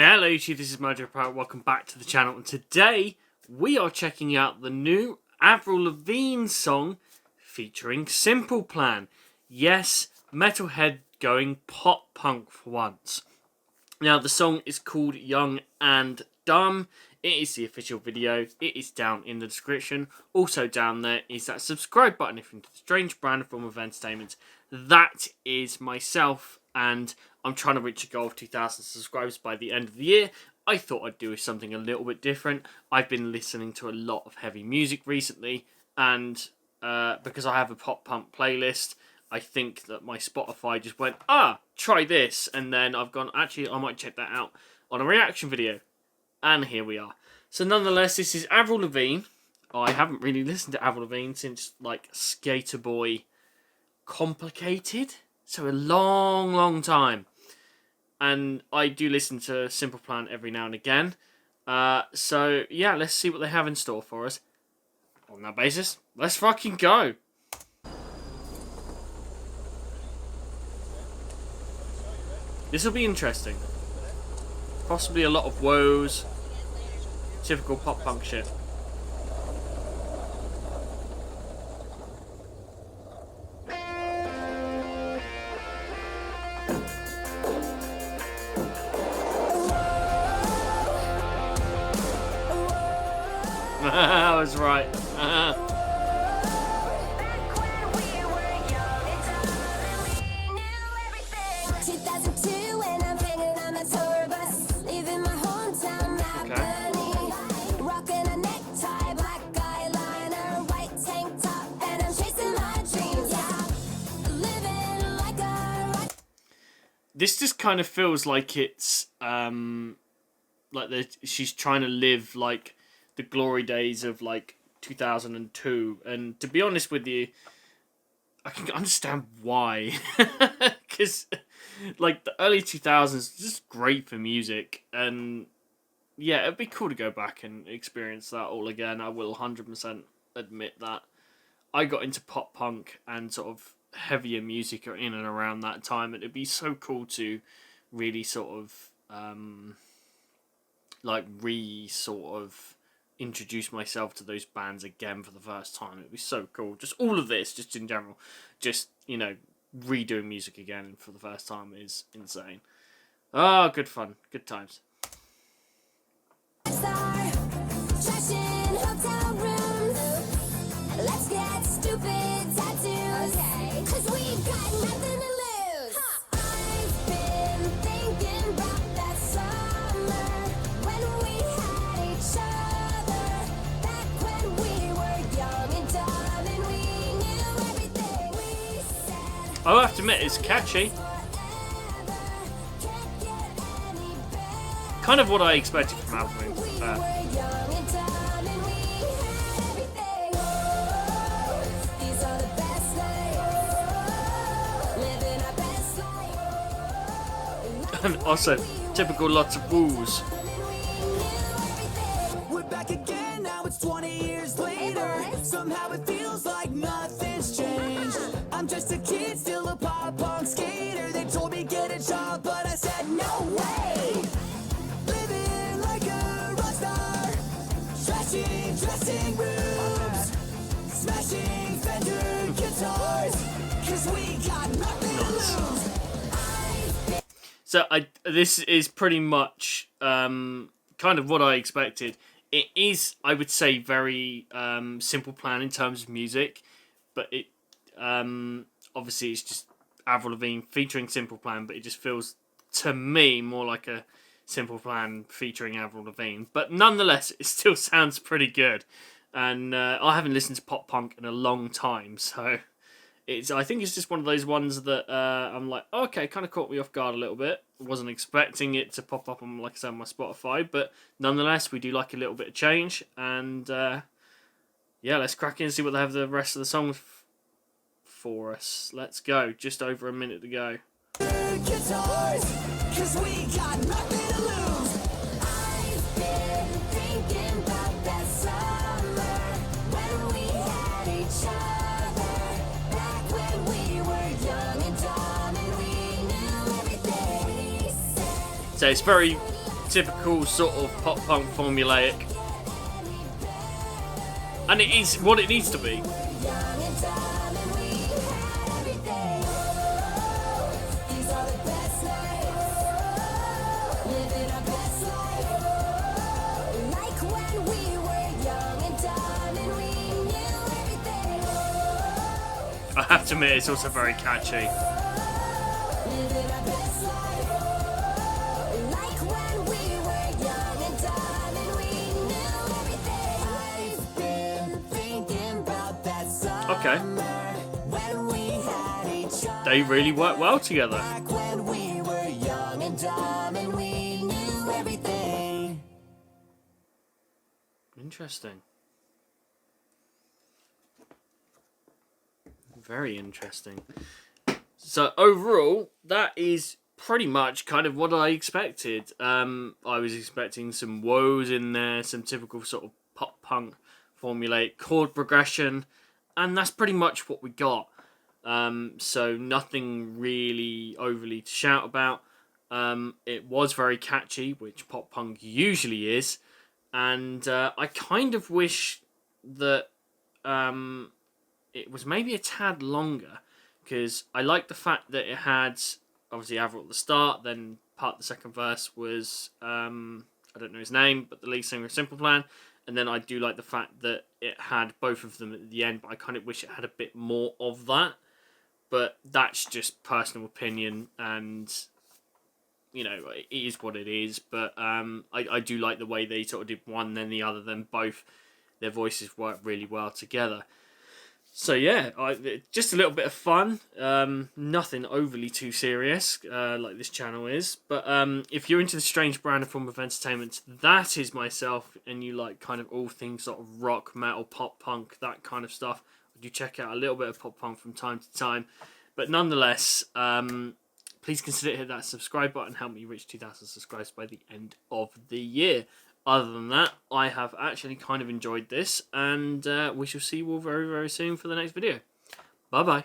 Hello YouTube, this is Metaljedipirate, welcome back to the channel, and today we are checking out the new Avril Lavigne song featuring Simple Plan. Yes, Metalhead going pop punk for once. Now the song is called Young and Dumb. It is the official video, it is down in the description. Also down there is that subscribe button if you're into the strange brand form of entertainment. That is myself, and I'm trying to reach a goal of 2,000 subscribers by the end of the year. I thought I'd do something a little bit different. I've been listening to a lot of heavy music recently, and because I have a pop punk playlist, I think that my Spotify just went, try this, and then I've gone, actually, I might check that out on a reaction video. And here we are. So nonetheless, this is Avril Lavigne. I haven't really listened to Avril Lavigne since, like, Skater Boy Complicated. So a long time. And I do listen to Simple Plan every now and again. So, yeah, let's see what they have in store for us. On that basis, let's fucking go. This will be interesting. Possibly a lot of woes. Typical pop punk shit. I was right. This just kind of feels like it's like she's trying to live like the glory days of like 2002, and to be honest with you, I can understand why, because like the early 2000s is just great for music, and yeah, it'd be cool to go back and experience that all again. I will 100% admit that I got into pop punk and sort of heavier music in and around that time, and it'd be so cool to really sort of introduce myself to those bands again for the first time. It'd be so cool. Just all of this, just in general, just, you know, redoing music again for the first time is insane. Ah, good fun, good times. Let's get stupid tattoos, okay. 'Cause we've got nothing to lose. I've been thinking about that summer when we had each other. Back when we were young and dumb and we knew everything we said. I'll have to admit, it's catchy. Kind of what I expected from Avril. And also, typical lots of woos. We're back again, now it's 20 years later. Somehow it feels like nothing's changed. I'm just a kid, still a pop punk skater. They told me get a job, but I said no way. Living like a rock star, trashing dressing rooms, smashing Fender guitars, 'cause we got nothing to lose. So this is pretty much kind of what I expected. It is, I would say, very Simple Plan in terms of music, but it obviously it's just Avril Lavigne featuring Simple Plan, but it just feels to me more like a Simple Plan featuring Avril Lavigne. But nonetheless, it still sounds pretty good, and I haven't listened to pop punk in a long time, so. I think it's just one of those ones that I'm like, okay, kind of caught me off guard a little bit. Wasn't expecting it to pop up on, like I said, on my Spotify, but nonetheless, we do like a little bit of change, and yeah, let's crack in and see what they have the rest of the songs for us. Let's go. Just over a minute to go. Guitars, 'cause we got nothing to lose. I've been thinking about that summer when we had each other. Back when we were young and dumb and we knew everything we said. So it's very typical sort of pop punk formulaic. And it is what it needs to be. Young and dumb and we had everything. These are the best nights. Living our best life. Like when we were young and dumb and we knew everything. I have to admit, it's also very catchy. Living our best life. Like when we were young and dumb and we knew everything. I've been thinking about that summer Okay. when we had each other. They really work well together. Back when we were young and dumb and we knew everything. Interesting. Very interesting. So overall, that is pretty much kind of what I expected. I was expecting some woes in there, some typical sort of pop punk formulaic chord progression, and that's pretty much what we got. So nothing really overly to shout about. It was very catchy, which pop punk usually is, and I kind of wish that it was maybe a tad longer, because I like the fact that it had obviously Avril at the start, then part of the second verse was I don't know his name, but the lead singer of Simple Plan, and then I do like the fact that it had both of them at the end, but I kind of wish it had a bit more of that. But that's just personal opinion, and you know, it is what it is. But I do like the way they sort of did one then the other, then both. Their voices work really well together. So yeah, just a little bit of fun. Nothing overly too serious, like this channel is. But if you're into the strange brand of form of entertainment, that is myself, and you like kind of all things sort of rock, metal, pop punk, that kind of stuff, do check out a little bit of pop punk from time to time. But nonetheless, please consider hit that subscribe button. Help me reach 2,000 subscribers by the end of the year. Other than that, I have actually kind of enjoyed this, and we shall see you all very, very soon for the next video. Bye-bye.